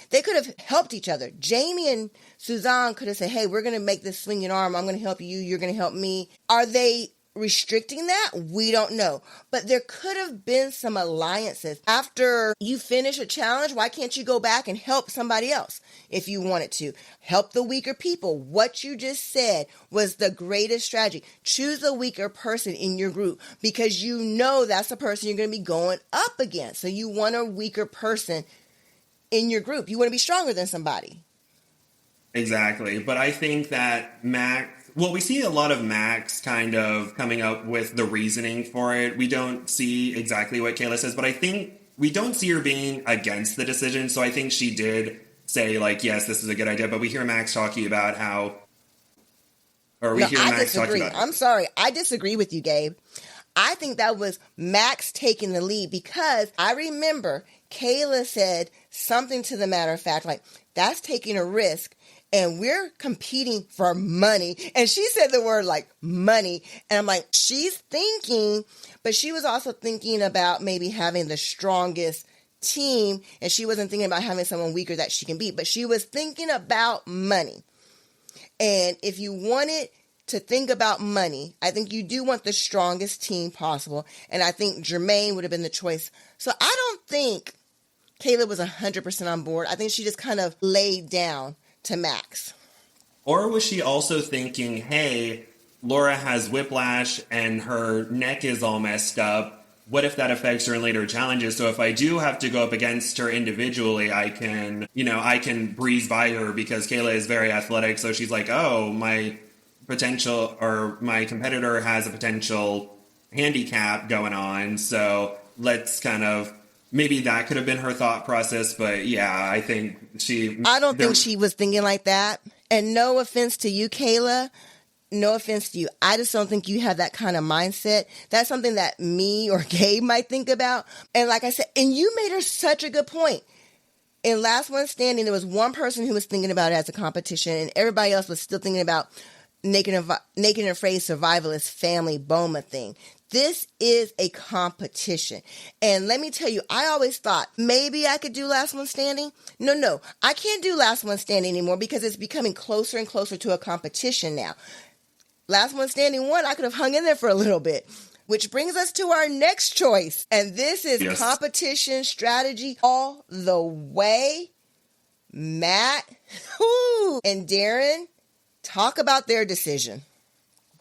They could have helped each other. Jamie and Suzanne could have said, hey, we're going to make this swinging arm. I'm going to help you. You're going to help me. Are they restricting that? We don't know. But there could have been some alliances. After you finish a challenge, why can't you go back and help somebody else if you wanted to? Help the weaker people. What you just said was the greatest strategy. Choose a weaker person in your group because you know that's the person you're going to be going up against. So you want a weaker person in your group. You want to be stronger than somebody. Exactly. But I think that Max, well, we see a lot of Max kind of coming up with the reasoning for it. We don't see exactly what Kayla says, but I think we don't see her being against the decision. So I think she did say, like, yes, this is a good idea. But we hear Max talking about how, or we hear Max talking about. I'm sorry. I disagree with you, Gabe. I think that was Max taking the lead because I remember Kayla said something to the matter of fact, like, that's taking a risk. And we're competing for money. And she said the word like money. And I'm like, she's thinking, but she was also thinking about maybe having the strongest team. And she wasn't thinking about having someone weaker that she can beat. But she was thinking about money. And if you wanted to think about money, I think you do want the strongest team possible. And I think Jermaine would have been the choice. So I don't think Kayla was 100% on board. I think she just kind of laid down to Max. Or was she also thinking, hey, Laura has whiplash and her neck is all messed up. What if that affects her in later challenges? So if I do have to go up against her individually, I can breeze by her because Kayla is very athletic. So she's like, oh, my competitor has a potential handicap going on. So let's kind of, maybe that could have been her thought process, but yeah, I think I don't think she was thinking like that. And no offense to you, Kayla. No offense to you. I just don't think you have that kind of mindset. That's something that me or Gabe might think about. And like I said, and you made her such a good point. In Last One Standing, there was one person who was thinking about it as a competition, and everybody else was still thinking about Naked and Afraid Survivalist Family Boma thing. This is a competition. And let me tell you, I always thought maybe I could do Last One Standing. No, I can't do Last One Standing anymore because it's becoming closer and closer to a competition now. Last One Standing 1, I could have hung in there for a little bit. Which brings us to our next choice. And this is competition strategy all the way. Matt and Darren, talk about their decision.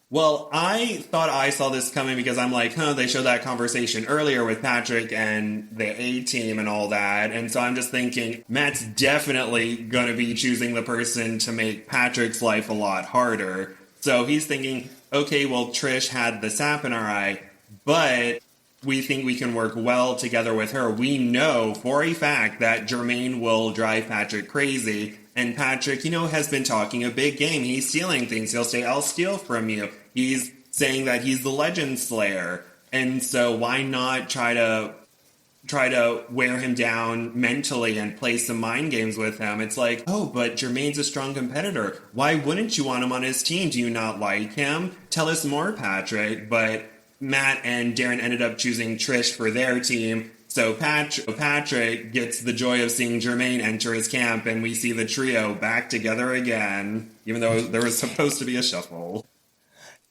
Well, I thought I saw this coming because I'm like, they showed that conversation earlier with Patrick and the A-team and all that. And so I'm just thinking, Matt's definitely going to be choosing the person to make Patrick's life a lot harder. So he's thinking, okay, well, Trish had the sap in our eye, but we think we can work well together with her. We know for a fact that Jermaine will drive Patrick crazy. And Patrick, has been talking a big game. He's stealing things. He'll say, I'll steal from you. He's saying that he's the Legend Slayer. And so why not try to wear him down mentally and play some mind games with him? It's like, oh, but Jermaine's a strong competitor. Why wouldn't you want him on his team? Do you not like him? Tell us more, Patrick. But Matt and Darren ended up choosing Trish for their team. So Patrick gets the joy of seeing Jermaine enter his camp, and we see the trio back together again, even though there was supposed to be a shuffle.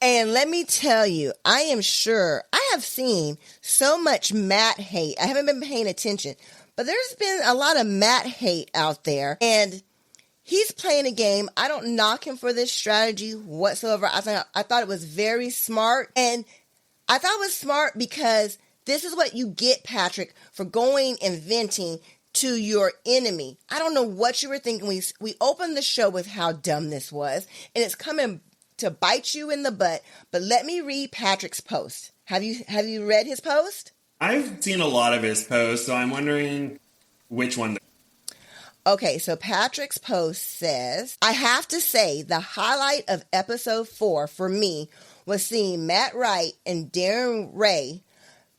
And let me tell you, I am sure I have seen so much Matt hate. I haven't been paying attention, but there's been a lot of Matt hate out there, and he's playing a game. I don't knock him for this strategy whatsoever. I thought it was very smart, and I thought it was smart because this is what you get, Patrick, for going and venting to your enemy. I don't know what you were thinking. We opened the show with how dumb this was, and it's coming to bite you in the butt. But let me read Patrick's post. Have you read his post? I've seen a lot of his posts, so I'm wondering which one. Okay, so Patrick's post says, I have to say the highlight of episode 4 for me was seeing Matt Wright and Darren Ray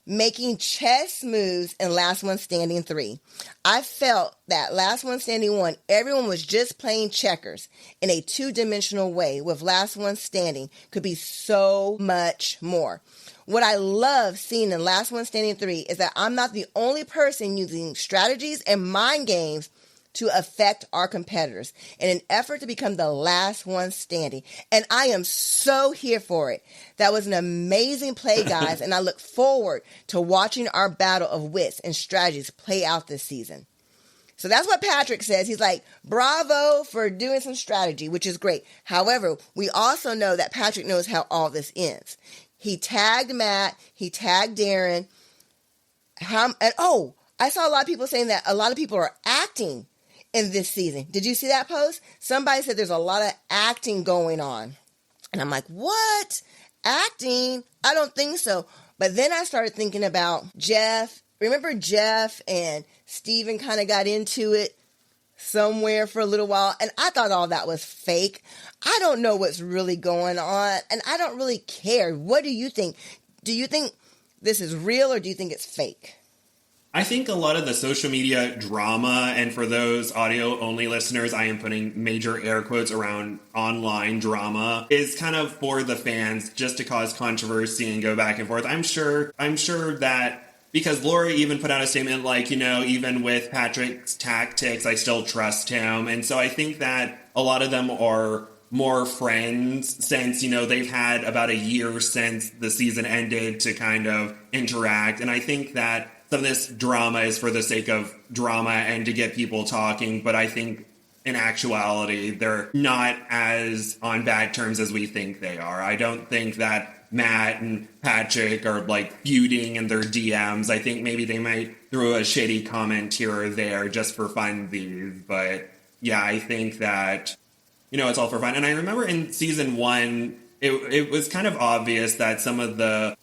making chess moves in Last One Standing 3. I felt that Last One Standing 1, everyone was just playing checkers in a two-dimensional way. With Last One Standing could be so much more. What I love seeing in Last One Standing 3 is that I'm not the only person using strategies and mind games to affect our competitors in an effort to become the last one standing. And I am so here for it. That was an amazing play, guys, and I look forward to watching our battle of wits and strategies play out this season. So that's what Patrick says. He's like, bravo for doing some strategy, which is great. However, we also know that Patrick knows how all this ends. He tagged Matt, he tagged Darren, I saw a lot of people saying that a lot of people are acting in this season. Did you see that post? Somebody said there's a lot of acting going on. And I'm like, what? Acting? I don't think so. But then I started thinking about Jeff. Remember Jeff and Steven kind of got into it somewhere for a little while, and I thought all that was fake. I don't know what's really going on, and I don't really care. What do you think? Do you think this is real, or do you think it's fake? I think a lot of the social media drama, and for those audio-only listeners, I am putting major air quotes around online drama, is kind of for the fans just to cause controversy and go back and forth. I'm sure that because Laura even put out a statement like, even with Patrick's tactics, I still trust him. And so I think that a lot of them are more friends since, they've had about a year since the season ended to kind of interact. And I think that some of this drama is for the sake of drama and to get people talking, but I think in actuality, they're not as on bad terms as we think they are. I don't think that Matt and Patrick are feuding in their DMs. I think maybe they might throw a shitty comment here or there just for funsies, but yeah, I think that, it's all for fun. And I remember in season 1, it was kind of obvious that some of the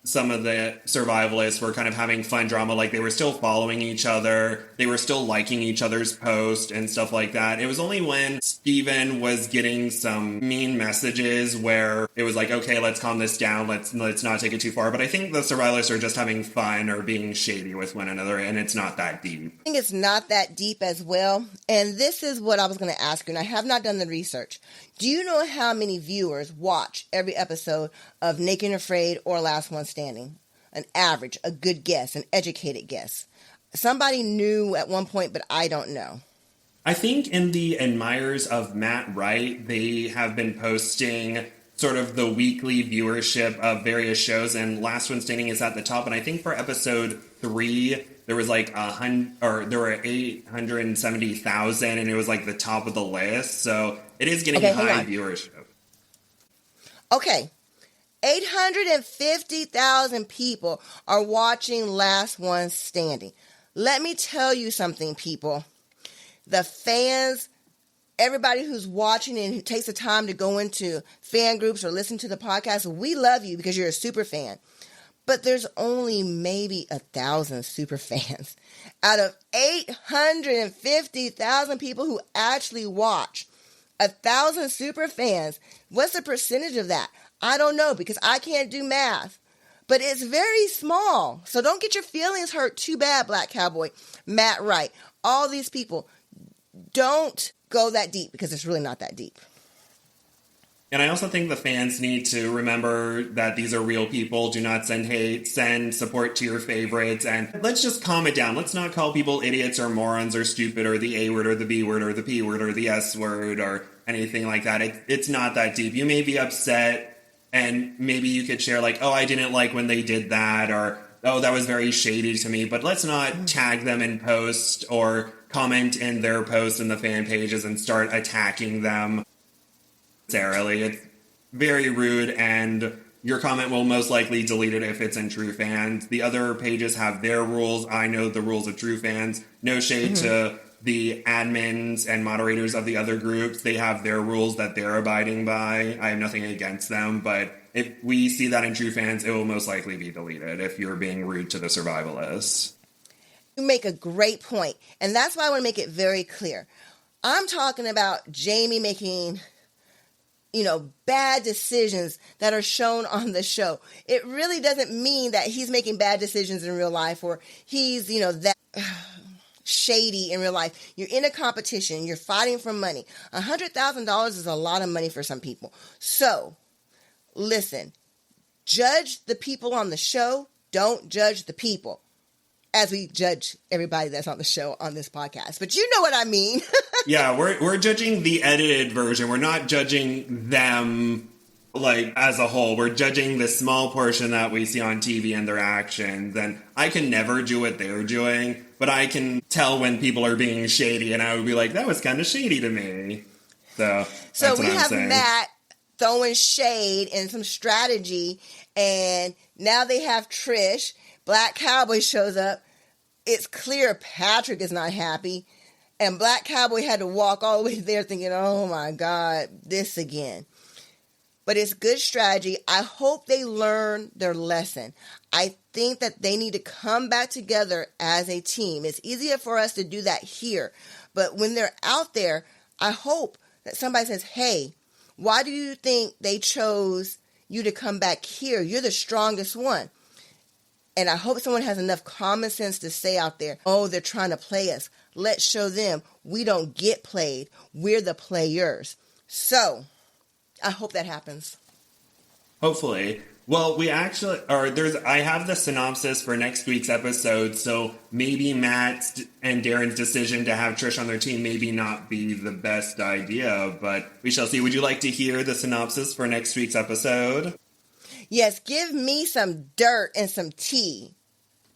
survivalists were kind of having fun drama, they were still following each other, they were still liking each other's posts and stuff like that. It was only when Steven was getting some mean messages where it was okay, let's calm this down, let's not take it too far. But I think the survivalists are just having fun or being shady with one another, and it's not that deep. I think it's not that deep as well. And this is what I was going to ask you, and I have not done the research. Do you know how many viewers watch every episode of Naked and Afraid or Last One Standing? An average, a good guess, an educated guess. Somebody knew at one point, but I don't know. I think in the admirers of Matt Wright, they have been posting sort of the weekly viewership of various shows, and Last One Standing is at the top. And I think for episode 3, there was like there were 870,000, and it was like the top of the list. So it is getting high viewership. Okay. 850,000 people are watching Last One Standing. Let me tell you something, people. The fans, everybody who's watching and who takes the time to go into fan groups or listen to the podcast, we love you because you're a super fan. But there's only maybe 1,000 super fans out of 850,000 people who actually watch. 1,000 super fans. What's the percentage of that? I don't know because I can't do math. But it's very small. So don't get your feelings hurt too bad, Black Cowboy, Matt Wright, all these people. Don't go that deep because it's really not that deep. And I also think the fans need to remember that these are real people. Do not send hate, send support to your favorites, and let's just calm it down. Let's not call people idiots or morons or stupid or the A word or the B word or the P word or the S word or anything like that. It's not that deep. You may be upset, and maybe you could share like, oh, I didn't like when they did that, or oh, that was very shady to me, but let's not tag them in post or comment in their posts in the fan pages and start attacking them. It's very rude, and your comment will most likely delete it if it's in True Fans. The other pages have their rules. I know the rules of True Fans. No shade to the admins and moderators of the other groups. They have their rules that they're abiding by. I have nothing against them, but if we see that in True Fans, it will most likely be deleted if you're being rude to the survivalists. You make a great point, and that's why I want to make it very clear. I'm talking about Jamie making, bad decisions that are shown on the show. It really doesn't mean that he's making bad decisions in real life or he's, that shady in real life. You're in a competition. You're fighting for money. $100,000 is a lot of money for some people. So, listen, judge the people on the show. Don't judge the people. As we judge everybody that's on the show on this podcast. But you know what I mean. Yeah, we're judging the edited version. We're not judging them like as a whole. We're judging the small portion that we see on TV and their actions. And I can never do what they're doing, but I can tell when people are being shady, and I would be like, that was kind of shady to me. So we have Matt throwing shade and some strategy, and now they have Trish. Black Cowboy shows up. It's clear Patrick is not happy. And Black Cowboy had to walk all the way there thinking, oh my God, this again. But it's good strategy. I hope they learn their lesson. I think that they need to come back together as a team. It's easier for us to do that here. But when they're out there, I hope that somebody says, hey, why do you think they chose you to come back here? You're the strongest one. And I hope someone has enough common sense to say out there, oh, they're trying to play us. Let's show them we don't get played. We're the players. So I hope that happens. Hopefully. Well, I have the synopsis for next week's episode, so maybe Matt and Darren's decision to have Trish on their team maybe not be the best idea, but we shall see. Would you like to hear the synopsis for next week's episode? Yes, give me some dirt and some tea.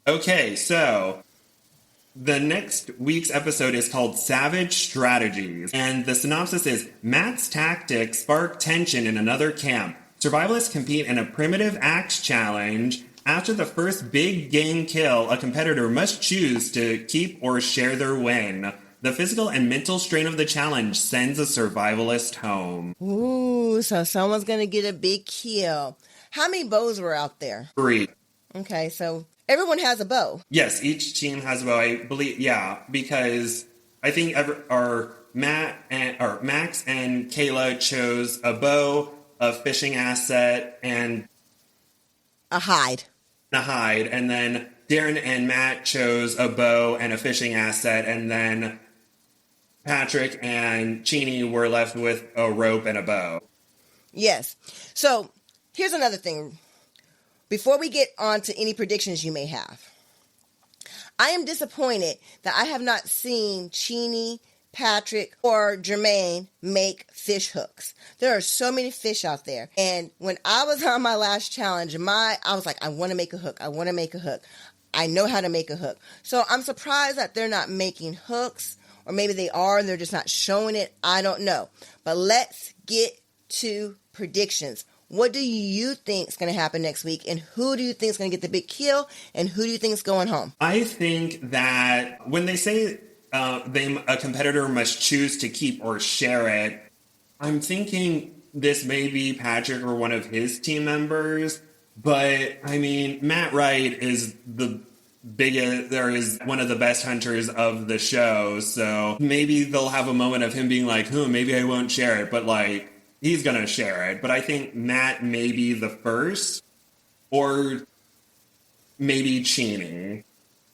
Okay, so the next week's episode is called Savage Strategies, and the synopsis is Matt's tactics spark tension in another camp. Survivalists compete in a primitive axe challenge. After the first big game kill, a competitor must choose to keep or share their win. The physical and mental strain of the challenge sends a survivalist home. Ooh, so someone's going to get a big kill. How many bows were out there? 3. Okay, so everyone has a bow. Yes, each team has a bow. I believe, yeah, because I think Max and Kayla chose a bow, a fishing asset, and a hide. And then Darren and Matt chose a bow and a fishing asset, and then Patrick and Chini were left with a rope and a bow. Yes. So here's another thing. Before we get on to any predictions you may have, I am disappointed that I have not seen Chini, Patrick, or Jermaine make fish hooks. There are so many fish out there. And when I was on my last challenge, I was like, I want to make a hook. I want to make a hook. I know how to make a hook. So I'm surprised that they're not making hooks, or maybe they are and they're just not showing it. I don't know. But let's get to predictions. What do you think is going to happen next week? And who do you think is going to get the big kill? And who do you think is going home? I think that when they say a competitor must choose to keep or share it, I'm thinking this may be Patrick or one of his team members. But, I mean, Matt Wright is one of the best hunters of the show. So maybe they'll have a moment of him being like, maybe I won't share it. But, like, he's going to share it. But I think Matt may be the first, or maybe Chini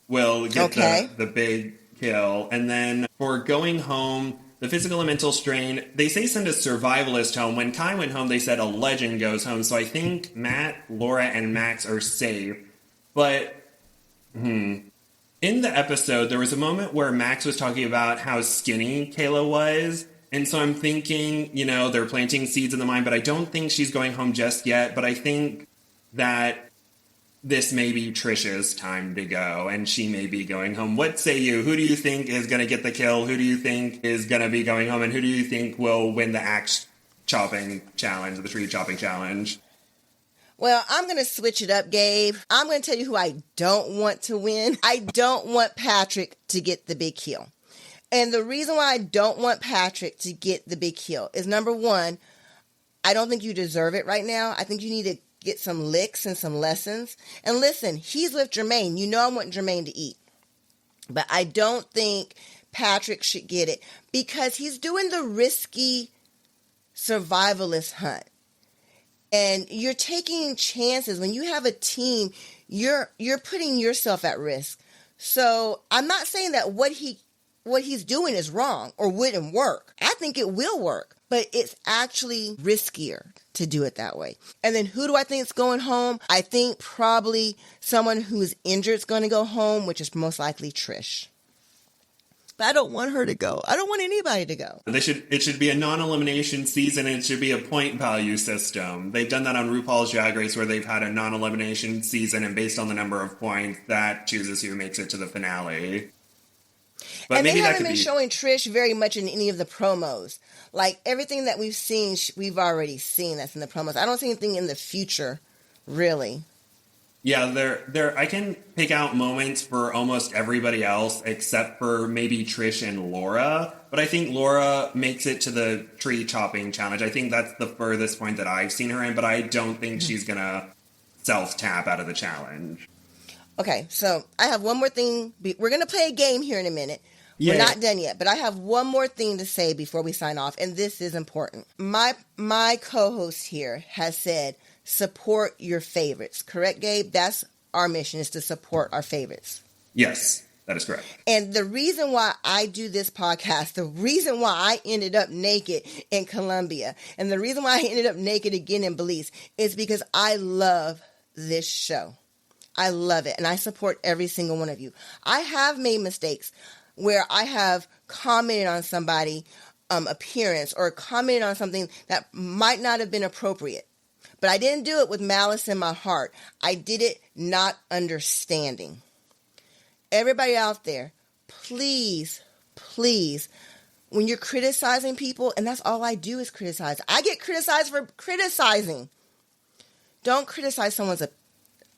will get the big kill. And then for going home, the physical and mental strain, they say send a survivalist home. When Kai went home, they said a legend goes home. So I think Matt, Laura, and Max are safe. But, in the episode, there was a moment where Max was talking about how skinny Kayla was. And so I'm thinking, they're planting seeds in the mind, but I don't think she's going home just yet. But I think that this may be Trisha's time to go, and she may be going home. What say you? Who do you think is going to get the kill? Who do you think is going to be going home? And who do you think will win the axe chopping challenge, the tree chopping challenge? Well, I'm going to switch it up, Gabe. I'm going to tell you who I don't want to win. I don't want Patrick to get the big kill. And the reason why I don't want Patrick to get the big kill is, number one, I don't think you deserve it right now. I think you need to get some licks and some lessons. And listen, he's with Jermaine. I want Jermaine to eat. But I don't think Patrick should get it because he's doing the risky survivalist hunt. And you're taking chances. When you have a team, you're putting yourself at risk. So I'm not saying that what he's doing is wrong or wouldn't work. I think it will work, but it's actually riskier to do it that way. And then who do I think is going home? I think probably someone who's injured is going to go home, which is most likely Trish. But I don't want her to go. I don't want anybody to go. It should be a non-elimination season, and it should be a point value system. They've done that on RuPaul's Drag Race, where they've had a non-elimination season, and based on the number of points, that chooses who makes it to the finale. But and maybe they haven't been showing Trish very much in any of the promos. Like, everything that we've seen, we've already seen that's in the promos. I don't see anything in the future, really. Yeah, I can pick out moments for almost everybody else except for maybe Trish and Laura. But I think Laura makes it to the tree chopping challenge. I think that's the furthest point that I've seen her in, but I don't think she's going to self-tap out of the challenge. Okay, so I have one more thing. We're going to play a game here in a minute. Yeah. We're not done yet, but I have one more thing to say before we sign off, and this is important. My co-host here has said, support your favorites. Correct, Gabe? That's our mission, is to support our favorites. Yes, that is correct. And the reason why I do this podcast, the reason why I ended up naked in Colombia, and the reason why I ended up naked again in Belize is because I love this show. I love it, and I support every single one of you. I have made mistakes where I have commented on somebody's appearance or commented on something that might not have been appropriate. But I didn't do it with malice in my heart. I did it not understanding. Everybody out there, please, when you're criticizing people, and that's all I do is criticize. I get criticized for criticizing. Don't criticize someone's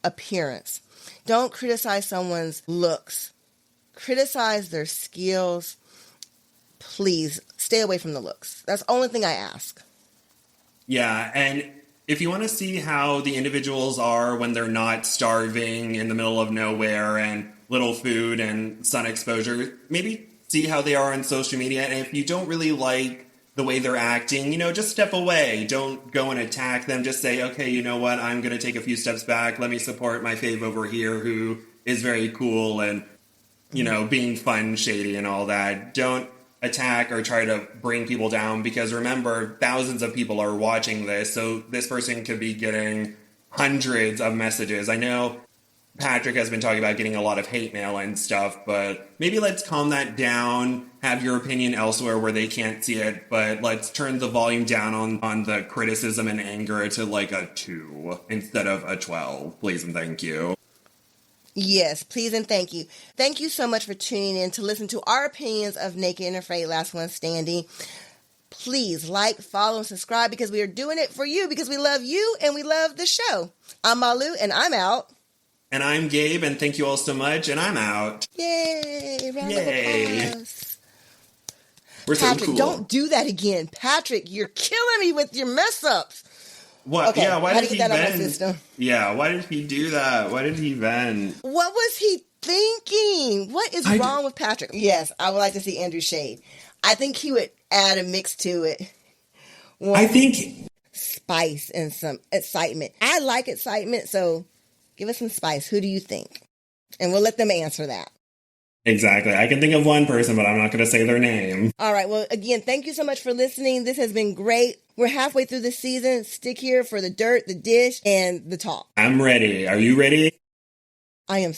appearance. Don't criticize someone's looks. Criticize their skills. Please stay away from the looks. That's the only thing I ask. Yeah, and if you want to see how the individuals are when they're not starving in the middle of nowhere and little food and sun exposure, maybe see how they are on social media. And if you don't really like the way they're acting, just step away. Don't go and attack them. Just say, okay, you know what? I'm going to take a few steps back. Let me support my fave over here who is very cool and, being fun, shady and all that. Don't attack or try to bring people down, because remember, thousands of people are watching this, so this person could be getting hundreds of messages. I know Patrick has been talking about getting a lot of hate mail and stuff, but maybe let's calm that down, have your opinion elsewhere where they can't see it, but let's turn the volume down on the criticism and anger to like a 2 instead of a 12. Please and thank you. Yes, please and thank you. Thank you so much for tuning in to listen to our opinions of Naked and Afraid Last One Standing. Please like, follow, and subscribe, because we are doing it for you, because we love you and we love the show. I'm Malu, and I'm out. And I'm Gabe, and thank you all so much, and I'm out. Yay! Round of applause. We're Patrick, so cool. don't do that again. Patrick, you're killing me with your mess-ups. What? Okay, yeah, why how did to he get that out of my vent? system. Yeah, why did he do that? Why did he vent? What was he thinking? What is wrong with Patrick? Yes, I would like to see Andrew Shade. I think he would add a mix to it. I think Spice and some excitement. I like excitement, so give us some spice. Who do you think? And we'll let them answer that. exactly. I can think of one person, but I'm not going to say their name. All right. Well, again, thank you so much for listening. This has been great. We're halfway through the season. Stick here for the dirt, the dish, and the talk. I'm ready. Are you ready? I'm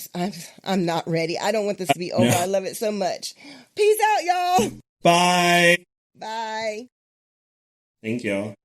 not ready. I don't want this to be over. No. I love it so much. Peace out, y'all. Bye. Bye. Thank you.